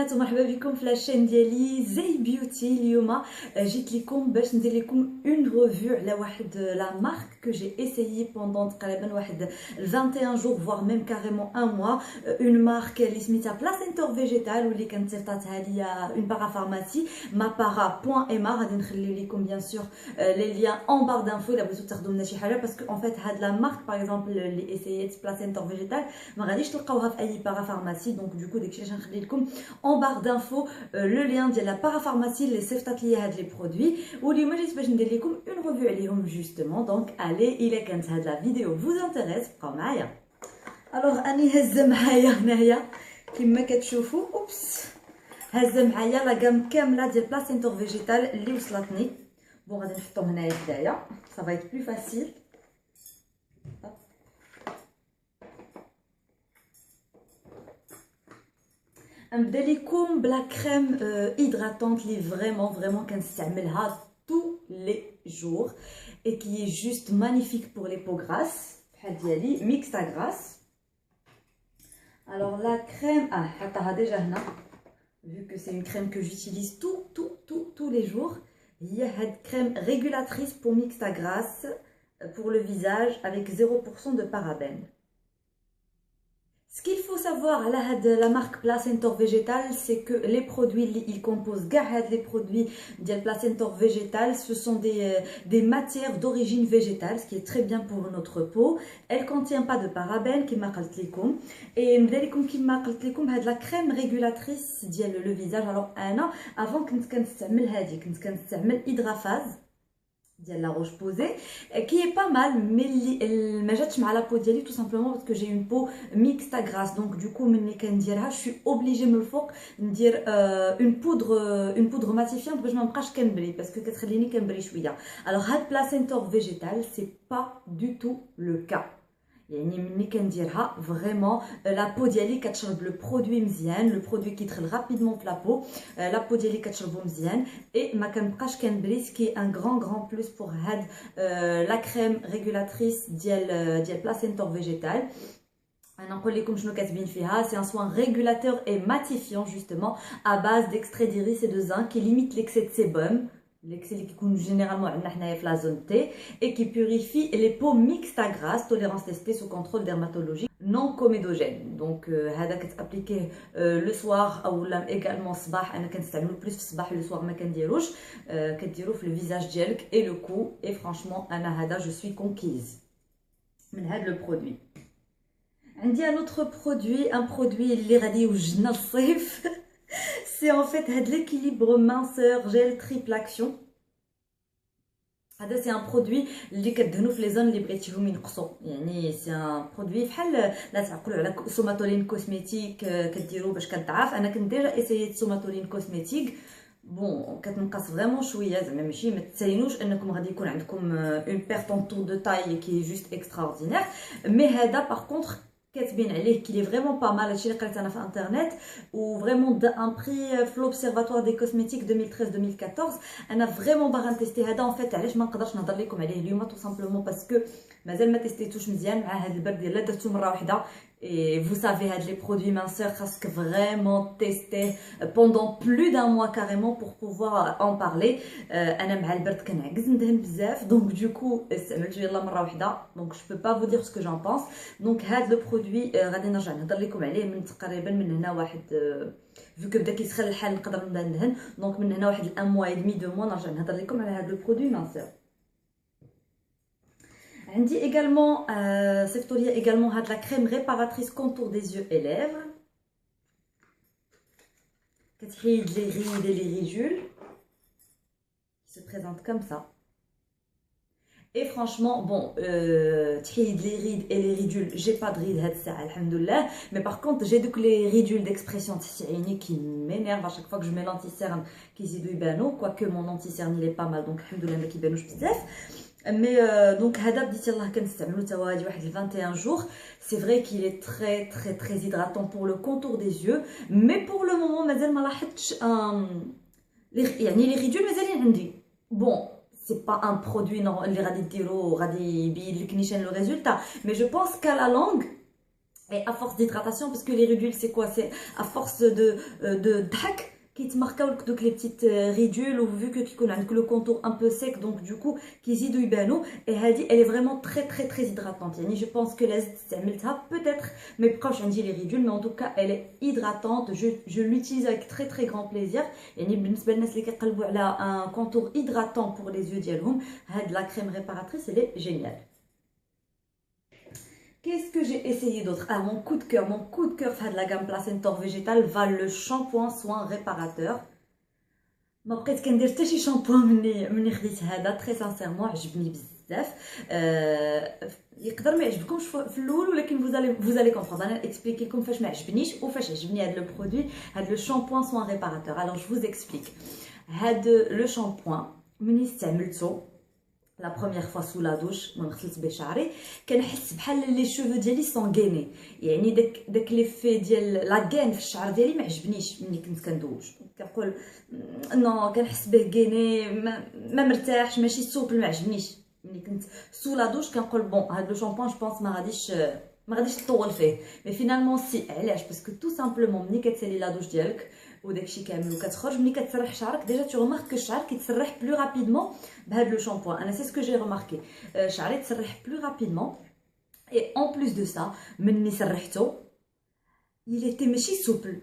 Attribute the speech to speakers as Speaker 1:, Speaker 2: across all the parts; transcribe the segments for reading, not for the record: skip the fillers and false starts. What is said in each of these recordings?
Speaker 1: البنات ومرحبا بكم في لاشين ديالي زي بيوتي. اليوم جيت لكم باش ندير لكم اون ريفيو على واحد لا مارك كو جي اسيي بوندون تقريبا واحد 21 جور فوار ميم كاريمون ان موا. اون مارك اللي سميتها بلاسينتور فيجيتال واللي كانت صيفطاتها ليا اون بارافارماسي ما بارا بوان ايما. غادي نخلي لكم بيان سور لي ليان اون بار دانفو الا بغيتو تاخذوا منها شي حاجه، باسكو اون فيت هاد لا مارك باغ اكزومبل اللي اسييت بلاسينتور فيجيتال ما غاديش تلقاوها في اي بارافارماسي. دونك دوكو داكشي علاش نخلي لكم en barre d'infos le lien de la parapharmacie les صيفطات ليا هاد لي برودوي، واليوم جيت باش ندير لكم اون ريفيو عليهم جوستومون. دونك الي الا كانت هاد لا فيديو فوز انتريس بقاو معايا. الوغ اني هازه معايا هنايا كما كتشوفوا اوبس، هازه معايا لا غام كامله ديال بلاسينتور فيجيتال اللي وصلتني. بون غادي نحطهم هنايا حدايا ça va être plus facile. نبدا لكم بلا كريم هيدراتونت لي فريمون كنستعملها tous les jours et qui est juste magnifique pour les peaux grasses بحال ديالي ميكستا غراس. alors la crème حطها ديجا هنا vu que c'est une crème que j'utilise tous les jours. هي هاد crème régulatrice pour mixta grasse pour le visage avec 0% de parabènes. Ce qu'il faut savoir à la marque Placentor Végétal, c'est que les produits, ils composent les produits de Placentor Végétal, ce sont des matières d'origine végétale, ce qui est très bien pour notre peau. Elle ne contient pas de parabènes, qui m'a et qui m'a la crème régulatrice le visage. Alors, avant que nous hydraphase ديال لا روش بوزي qui est pas mal, mais elle ما جاتش مع لا بو ديالي tout simplement parce que j'ai une peau mixte à grasse. donc du coup ملي كنديرها je suis obligée من الفوق ندير une poudre matifiante باش ما نبقاش كنبري parce que كتخليني كنبري شويه. alors هاد بلاسينتور فيجيتال c'est pas du tout le cas. يعني ملي كنديرها فريمون لا بو ديالي كتشرب لو برودوي مزيان، لو برودوي كيدخل رابيدمون في لا بو، لا بو ديالي كتشربو مزيان اي ما كنبقاش كنبري. سكي ان غران بلوس بور هاد لا كريم ريغولاتريس ديال بلاسينتور فيجيتال. انا نقول لكم شنو كاتبين فيها. سي ان سوان ريغولاتور اي ماتيفيون جوستومون ا باز دextrait d'iris et de zinc qui limite l'excès de sébum, l'excès اللي كيكون جينيرالمون عندنا حنايا في لا زون تي et qui purifie les peaux mixtes à grasse, tolérance testée sous contrôle dermatologique non comédogène. donc هذا كتابليكيه لو سوار او لا ايغالمون الصباح. انا كنستعملو بلوس في الصباح، لو سوار ما كنديروش. كديرو في الفيزاج ديالك اي لو كو اي فرانشمون انا هذا جو سوي كونكيز من هذا لو برودوي. عندي ان اوتر برودوي، ان برودوي اللي غادي يوجدنا الصيف. c'est en fait l'équilibre minceur gel triple action. هذا سي ان برودوي اللي كدهنوا في لي زون اللي بغيتيهم ينقصوا. يعني سي ان برودوي بحال لا تعقلوا على سوماتولين كوزميتيك كديروا باش كتضعف. انا كنت ديجا اسييت سوماتولين كوزميتيك بون كتنقص فريمون شويه، زعما ماشي ما تساينوش انكم غادي يكون عندكم اون بيرت اون طول دو تاي كي جوست اكستراوردينير. مي هذا باغ كونطخ كاتبين عليه كي لي فريمون با مال. هادشي اللي قريت انا في انترنت و فريمون ان بري في لوبسيرفاتوار دي كوزميتيك 2013-2014. انا فريمون باغا نتيستي هذا. اون فيت علاش ما نقدرش نهضر لكم عليه اليوم تو سامبلومون باسكو مازال ما تيستيتوش مزيان مع هاد البرد ديال لا درتو مره واحده. et vous savez هاد les produits minceurs خاصك vraiment tester pendant plus d'un mois carrément pour pouvoir en parler. انا مع البرد كنعكز ندهن بزاف دونك دوكو استعملته يلا مره واحده. دونك je peux pas vous dire ce que j'en pense. دونك هاد لو برودوي غادي نرجع نهضر لكم عليه من تقريبا من هنا واحد فيو كو بدا كيسخن الحال نقدر نبدا ندهن. دونك من هنا واحد الان موا اي دمي دو موا نرجع نهضر لكم على هاد لو برودوي minceur. عندي également صيفطوا ليا également هاد لا كريم ريباراتريس كونتور دي يeux et lèvres كتحيد لي ريد et les ridules qui se présente comme ça. et franchement bon تحيد لي ريد et les ridules. j'ai pas de rides هاد الساعه الحمد لله. mais par contre j'ai دوك لي ridules d'expression تحت عيني qui m'énerve à chaque fois que je mets l'anti-cerne كيزيدوا يبانوا. quoique mon anti-cerne il est pas mal donc الحمد لله ما كيبانوش بزاف. مي دونك هذا بديت يلاه كنستعملو تا هادي واحد 21 جور. سي فري كيل اي تري هيدراتون بور لو كونتور دي يeux. مي بور لو مومون مازال ما لاحظتش يعني لي ريدول مازالين عندي. بون سي با ان برودوي اللي غادي ديرو غادي يبين لك نيشان لو ريزولتا. مي جو بونس كا لا لونغ Et à force d'hydratation, parce que les ridules, c'est quoi? C'est à force de dhac qui te marquent donc les petites ridules, ou vu que le contour un peu sec, donc du coup, qui zidou ibano. Et elle est vraiment très hydratante. Yani, je pense que la ça peut-être, mais proche on dit les ridules, mais en tout cas, elle est hydratante. Je l'utilise avec très grand plaisir. Yani, بالنسبة للناس اللي كيقلبوا على un contour hydratant pour les yeux ديالهم, la crème réparatrice, elle est géniale. Qu'est-ce que j'ai essayé d'autre? Ah, mon coup de cœur de la gamme Placentor Végétal va le shampoing soin réparateur. ما بقيت كندير حتى شي شامبوان مني خديت هذا تري سانسيرمون عجبني بزاف. يقدر ما يعجبكمش في الاول ولكن vous allez comprendre. انا اكسبليكي لكم فاش ما عجبنيش وفاش عجبني هذا لو برودوي هذا لو شامبوان سوان ريباراتور. alors je vous explique. هذا لو شامبوان مني استعملته لا بروميير فوا سو لا دوش من غسلت به شعري كنحس بحال لي شوفو ديالي سونغيني. يعني داك ليفي ديال لا غين في الشعر ديالي ما عجبنيش ملي كنت كندوج. كنقول نو كنحس به غيني ما مرتاحش ماشي سوبل ما عجبنيش. ملي كنت سو لا دوش كنقول بون هاد لو شامبوان جو بونس ما غاديش نطول فيه. مي فينالمون سي علاش؟ باسكو تو سامبلومون ملي كتسالي لا دوش ديالك وداكشي كامل وكتخرج ملي كتسرح شعرك ديجا تو ريمارك كو الشعر كيتسرح بلو رابيدمون بهاد لو شامبوان. انا سي سكو جي ريماركي شعري تسرح بلو رابيدمون. اي اون بلوس دو سا مني سرحتو il était ماشي سوبل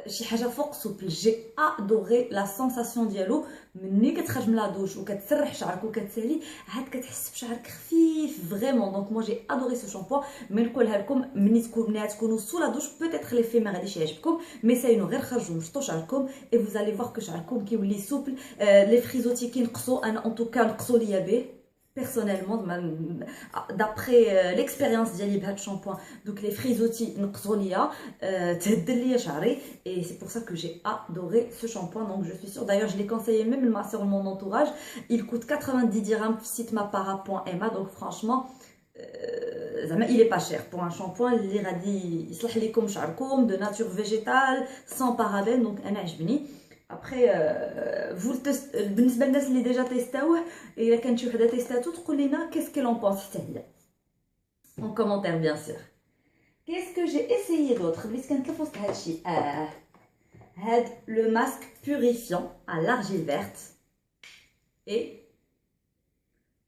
Speaker 1: شي حاجه فوق سوبل. جي ادوري لا سونساسيون ديالو مني كتخرج من لا دوش وكتسرح شعرك وكتسالي عاد كتحس بشعرك خفيف فريمون. دونك مو جي ادوري سو شامبو. مي نقولها لكم مني تكونوا سو لا دوش بوتيتر لي في ما غاديش يعجبكم مي ساينو غير خرجوا نشطوا شعركم اي vous allez voir que شعركم كيولي سوبل. لي فريزوتي كينقصوا. انا ان توكا نقصوا ليا به personnellement d'après l'expérience ديالي بهاد الشامبوان دوك لي فريزوتي نقصوا ليا تهدل ليا شعري et c'est pour ça que j'ai adoré ce shampoing. donc je suis sûre d'ailleurs je l'ai conseillé même ma soeur mon entourage. il coûte 90 dirhams site mapara.ma donc franchement il est pas cher pour un shampoing اللي غادي يصلح لكم شعركم de nature végétale sans parabènes. donc انا عجبني. Après, vous بالنسبة للناس اللي ديجا تيستاوه إلا كانت شي وحدة تيستاتو تقول لنا qu'est-ce qu'elle en pense حتى هي en commentaire bien sûr. Qu'est-ce que j'ai essayé d'autre بليس كنتلفوت هادشي هاد le masque purifiant à l'argile verte et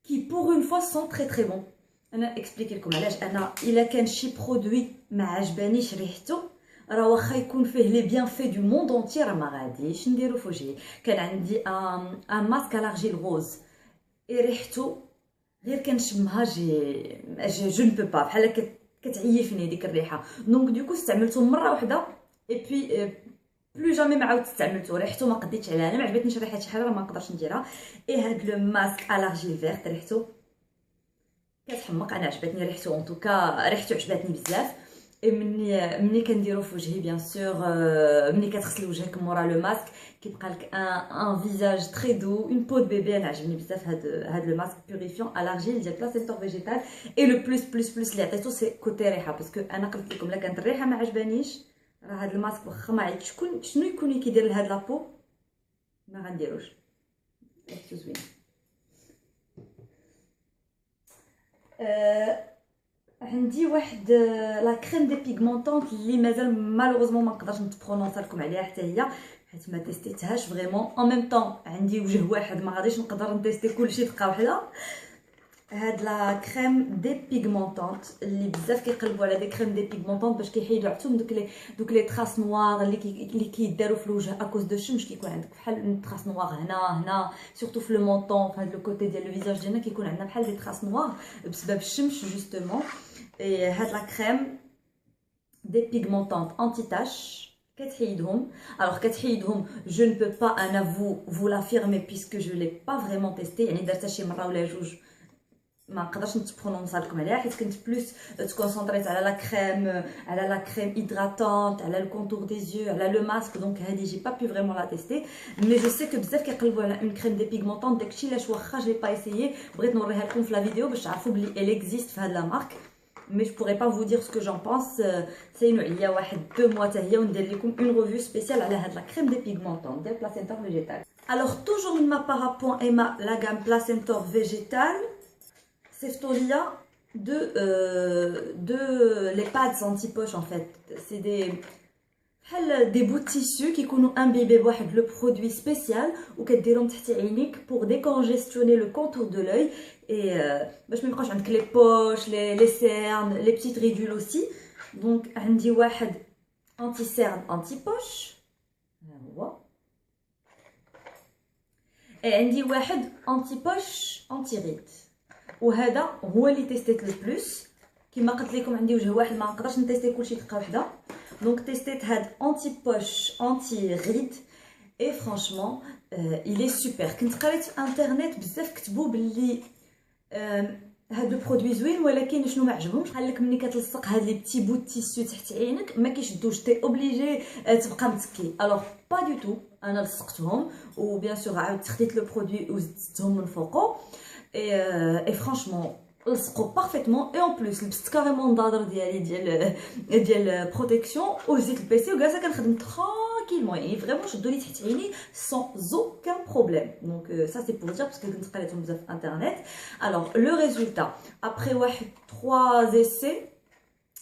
Speaker 1: qui pour une fois sont très bon. أنا expliquer لكم علاش. أنا إلا كان شي برودوي ما عجبانيش ريحته راه واخا يكون فيه لي بيان في دو موند اونتي راه ما غاديش نديرو في وجهي. كان عندي ان ماسك لارجيل غوز اي ريحتو غير كنشمها جو نبو با بحال كتعيفني ديك الريحه. دونك دوكو استعملته مره واحده اي بي بلو جامي ما عاودت استعملته. ريحتو ما قديتش عليها. انا ما عجبتنيش ريحه شي حاجه راه ما نقدرش نديرها. اي هاد لو ماسك لارجيل فيرت ريحتو كتحمق. انا عجبتني ريحتو ان توكا ريحتو عجبتني بزاف. مني كنديرو في وجهي بيان سور مني كتغسلي وجهك مورا لو ماسك كيبقى لك ان فيزاج تري دو اون بو دو بيبي. انا عجبني بزاف هاد لو ماسك بيوريفيون على لارجيل ديال بلاسينتور فيجيتال. اي لو بلوس اللي عطيتو سي كوتي ريحه باسكو انا قلت لكم لا كانت الريحه ما عجبانيش راه هاد الماسك واخا ما عيط شنو يكون كيدير لهاد لابو ما غنديروش. ريحتو زوينه. عندي واحد لا كريم دي بيغمونطونط اللي مازال مالوغوزمون ما نقدرش نتبرونونسا لكم عليها حتى هي حيت ما تيستيتهاش فريمون. ان ميم طون عندي وجه واحد ما غاديش نقدر نتيستي كلشي دقه واحده. هاد لا كريم دي بيغمونطونط اللي بزاف كيقلبوا على دي كريم دي بيغمونطونط باش كيحيدوا عتهم دوك لي تراس نوار اللي كيداروا في الوجه اكوز دو الشمس. كيكون عندك بحال تراس نوار هنا سورتو في لو مونطون في هاد لو كوتي ديال لو فيزاج ديالنا كيكون عندنا بحال دي تراس نوار بسبب الشمس جوستومون. اي هاد لا كريم دي بيغمونطونط انتي تاش كتحيدهم. alors كتحيدهم je ne peux pas انا vous l'affirmer puisque je l'ai pas vraiment testé. يعني درتها شي مره ولا جوج ما نقدرش نتبرونونسا لكم عليها حيت كنت بلوس تكونسونطريت على لا كريم هيدراتونط على الكونتور دي زيو على لو ماسك. دونك هادي جي با بي فريمون لا تيستي مي جو سي كو بزاف كيقلبوا على اون كريم دي بيغمونطونط. داكشي علاش واخا جي با ايسيي بغيت نوريها لكم في لا فيديو باش تعرفوا بلي elle existe في هاد لا مارك. mais je pourrais pas vous dire ce que j'en pense. c'est نوعيه واحد 2 mois حتى هي وندير لكم une revue spéciale على هاد لا كريم دي بيغمونطونط ديال بلاسينتور فيجيتال. alors toujours من mapara.ma la gamme Placentor Végétal. صيفطوا ليا les pads anti-poche en fait. C'est des bouts de tissu qui sont imbibés بواحد le produit spécial ou كديرهم تحت عينيك pour décongestionner le contour de l'œil et باش ما يبقاوش عندك les poches, les cernes, les petites ridules aussi. Donc عندي واحد anti cerne anti poche هو عندي واحد anti poche anti ride وهذا هو اللي تيستيت لو بلوس. كما قلت لكم عندي وجه واحد ما نقدرش نتيستي كلشي دقه واحده. Donc تيستيت هاد anti poche anti ride et franchement il est super. كنت قريت في انترنت بزاف كتبوا باللي هاد البرودوي زوين ولكن شنو ما عجبهمش قال لك ملي كتلصق هاد لي بتي بوت تيسو تحت عينك ما كيشدوش تي اوبليجي تبقى متكي. الوغ با دو تو انا لصقتهم وبيان سور عاودت خديت لو برودوي وزدتهم من فوقو اي فرانشمون لصقوا بارفيتمون. اي اون بليس لبست كاريمون النظاظر ديالي ديال بروتيكسيون وزيت البيسي وجالسه كنخدم tranquillement يعني فريمون شدوا لي تحت عيني sans aucun problème. Donc ça c'est pour dire parce que كنت قريتهم بزاف في انترنت. alors le résultat après واحد 3 essais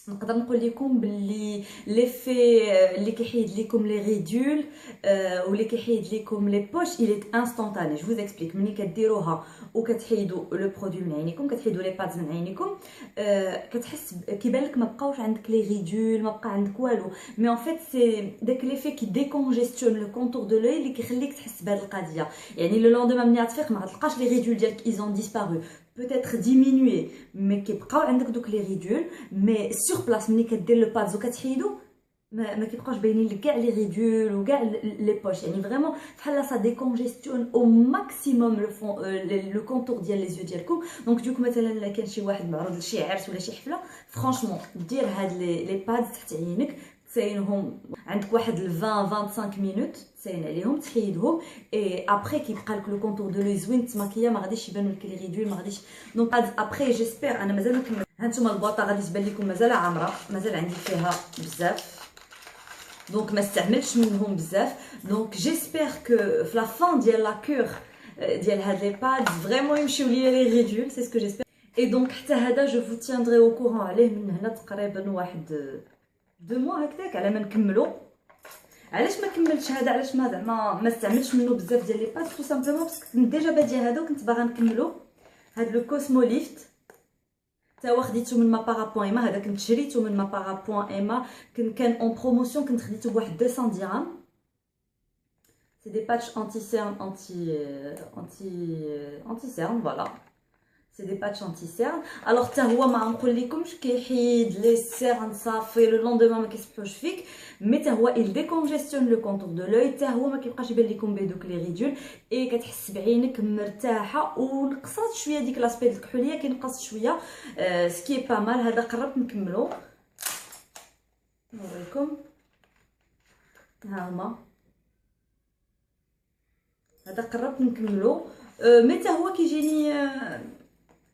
Speaker 1: نقدر نقول لكم باللي ليفي اللي كيحيد لكم لي ريدول واللي كيحيد لكم لي بوش il est instantané. je vous explique. ملي كديروها وكتحيدوا لو برودوي من عينيكم كتحيدوا لي بادز من عينيكم كتحس كيبان لك ما بقاوش عندك لي ريدول ما بقى عندك والو مي ان فيت سي داك ليفي كي ديكونجيستيون لو كونتور دو لوي اللي كيخليك تحس بهاد القضيه. يعني لو لوندوما ملي تفيق ما تلقاش لي ريدول ديالك ils ont disparu peut-être diminué mais كيبقاو عندك دوك لي ريدول مي سور بلاص ملي كدير لو بادز وكتحيدو ما كيبقاوش باينين لك كاع لي ريدول وكاع لي بوش. يعني فريمون بحال سا ديكونجيستيون او ماكسيموم لو كونتور ديال لي زيو ديالكم. دونك دوك مثلا كان شي واحد معروض لشي عرس ولا شي حفله فرانشمون دير هاد لي بادز تحت عينك تساينهم عندك واحد 20-25 مينوت تساين عليهم تحيدهم اي ابري كيبقى لك لو كونتور دو لو زوين تماكيا ما غاديش يبانوا لك لي ريدول ما غاديش. دونك ابري جيسبر انا مازال ما كملت. هانتوما البواطه غادي تبان لكم مازال عامره مازال عندي فيها بزاف دونك ما استعملتش منهم بزاف. دونك جيسبر كو في لا فان ديال لا كور ديال هاد لي باد فريمون يمشيو ليا لي ريدول سي سكو جيسبر. اي دونك حتى هذا جو فو تياندري او كورون عليه من هنا تقريبا واحد 2 موا هكذاك على ما نكملو. علاش ما كملتش هذا علاش ما زعما ما استعملتش منه بزاف ديال لي باد تو سامبلومون باسكو كنت ديجا باديه هذا وكنت باغا نكملو. هاد لو كوسمو ليفت تا هو خديته من مابارابوان ايما هذا كنت شريته من مابارابوان ايما كان اون بروموسيون كنت خديته بواحد 200 درهم. سي دي باتش انتي سيرن انتي سيرن فوالا سي دي باتش انتي سيرن. الوغ حتى هو ما نقول لكمش كيحيد لي سيرن صافي لو لوندومان ما كيصبحوش فيك مي حتى هو il décongestionne le contour de l'œil. حتى هو ما كيبقاش يبان لكم بهذوك لي ريدول اي كتحس بعينك مرتاحه ونقصات شويه ديك لاسبي ديال الكحوليه كينقص شويه سكي با مال. هذا قربت نكملو نوريكم ها هما هذا قربت نكملو مي حتى هو كيجيني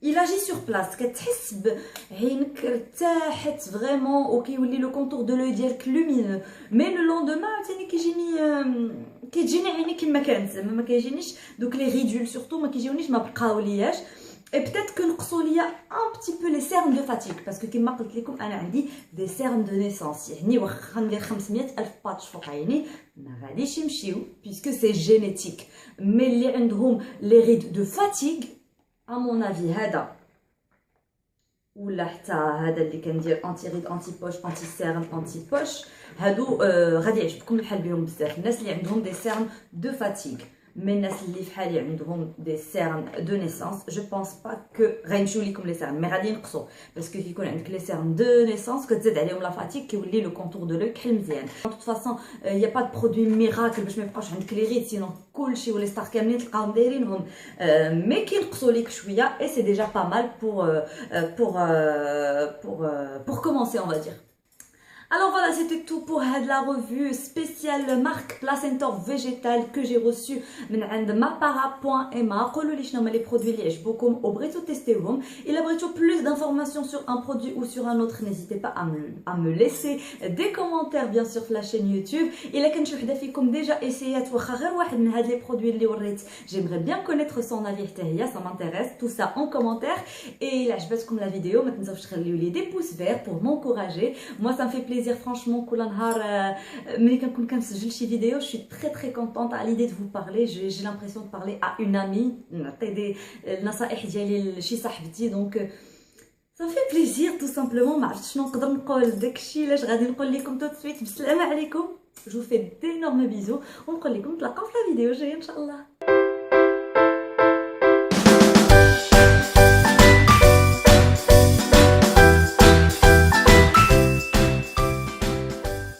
Speaker 1: il agit sur place كتحس بعينك ارتاحت فريمون وكيولي لو كونتور دو لوي ديالك لومينو مي لو لوندومان عاوتاني كيجيني عيني كما كانت زعما ما كيجينيش دوك لي ريدول سورتو ما كيجيونيش ما بقاولياش اي بيتيت كو نقصوا ليا ان بتي بو لي سيرن دو فاتيك باسكو كيما قلت لكم انا عندي دي سيرن دو نيسانس. يعني واخا ندير 500 الف باتش فوق عيني ما غاديش يمشيو بيسكو سي جينيتيك. مي اللي عندهم لي ريد دو فاتيك à mon avis هذا ولا حتى هذا اللي كندير انتي ريد انتي بوش انتي سيرن انتي بوش هادو غادي يعجبكم الحال بهم بزاف الناس اللي عندهم دي سيرن دو فاتيغ. مي الناس اللي فحالي عندهم دي سيرن دو نيسانس جو بونس با كو غيمشيو ليكم لي سيرن مي غادي ينقصوا باسكو كيكون عندك لي سيرن دو نيسانس كتزاد عليهم لا فاتيغ كيولي لو كونتور دو لو كحل مزيان. دو توت فاصون يا با دو برودوي ميراكل باش ما يبقاوش عندك لي ريد سينون كلشي ولي ستار كاملين تلقاهم دايرينهم مي كينقصوا ليك شويه اي سي ديجا با مال pour commencer on va dire. Alors voilà, c'était tout pour la revue spéciale marque Placenta végétale que j'ai reçue de mapara.ma. قولوا لي شنو هما les produits اللي عجبوكم وبغيتو تيستيوهم. إلا بغيتو plus d'informations sur un produit ou sur un autre, n'hésitez pas à me laisser des commentaires bien sûr sur la chaîne YouTube. إلا كان شي وحده فيكم déjà essayات واخا غير واحد من هاد les produits اللي وريت, j'aimerais bien connaître son avis حتى هي, ça m'intéresse. Tout ça en commentaire. Et إلا عجبتكم la vidéo, ما تنساوش تخليو لي des pouces verts pour m'encourager. Moi ça me fait plaisir franchement كل نهار ملي كنكون كنسجل شي فيديو. Je suis très très contente à l'idée de vous parler. J'ai l'impression de parler à une amie, نعطي دي النصائح ديالي لشي صاحبتي. Donc ça me fait plaisir tout simplement. ما عرفتش شنو نقدر نقول, داكشي علاش غادي نقول لكم tout de suite بالسلامه عليكم. Je vous fais d'énormes bisous ونقول لكم نتلاقاو في لا فيديو الجايه ان شاء الله.